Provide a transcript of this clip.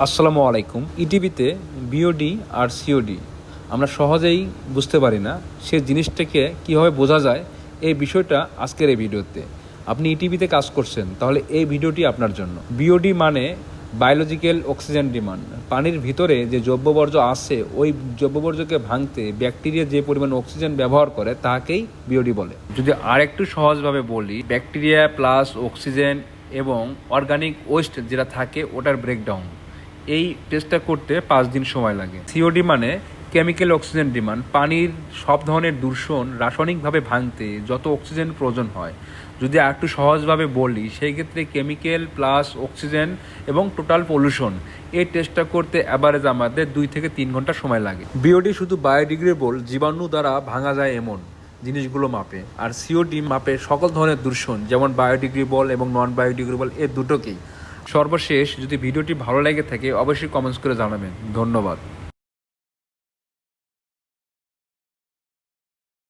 আসসালামু আলাইকুম। ইটিভিতে বিওডি আর সিওডি আমরা সহজেই বুঝতে পারি না, সে জিনিসটাকে কীভাবে বোঝা যায় এই বিষয়টা আজকের এই ভিডিওতে। আপনি ইটিভিতে কাজ করছেন, তাহলে এই ভিডিওটি আপনার জন্য। বিওডি মানে বায়োলজিক্যাল অক্সিজেন ডিমান্ড। পানির ভিতরে যে জৈববর্জ্য আছে, ওই জৈববর্জ্যকে ভাঙতে ব্যাকটেরিয়া যে পরিমাণ অক্সিজেন ব্যবহার করে তাকেই বিওডি বলে। যদি আর একটু সহজভাবে বলি, ব্যাকটেরিয়া প্লাস অক্সিজেন এবং অর্গানিক ওয়েস্ট যেটা থাকে ওটার ব্রেকডাউন। এই টেস্টটা করতে 5 দিন সময় লাগে। সিওডি মানে কেমিক্যাল অক্সিজেন ডিমান্ড। পানির সব ধরনের দূষণ রাসায়নিকভাবে ভাঙতে যত অক্সিজেন প্রয়োজন হয়। যদি আর একটু সহজভাবে বলি, সেই ক্ষেত্রে কেমিক্যাল প্লাস অক্সিজেন এবং টোটাল পলিউশন, এই টেস্টটা করতে অ্যাভারেজ আমাদের 2 থেকে 3 ঘন্টা সময় লাগে। বিওডি শুধু বায়োডিগ্রেডেবল জীবাণু দ্বারা ভাঙা যায় এমন জিনিসগুলো মাপে, আর সিওডি মাপে সকল ধরনের দূষণ, যেমন বায়োডিগ্রেডেবল এবং নন বায়োডিগ্রেডেবল, এই দুটোকেই। সর্বশেষ, যদি ভিডিওটি ভালো লেগে থাকে অবশ্যই কমেন্টস করে জানাবেন। ধন্যবাদ।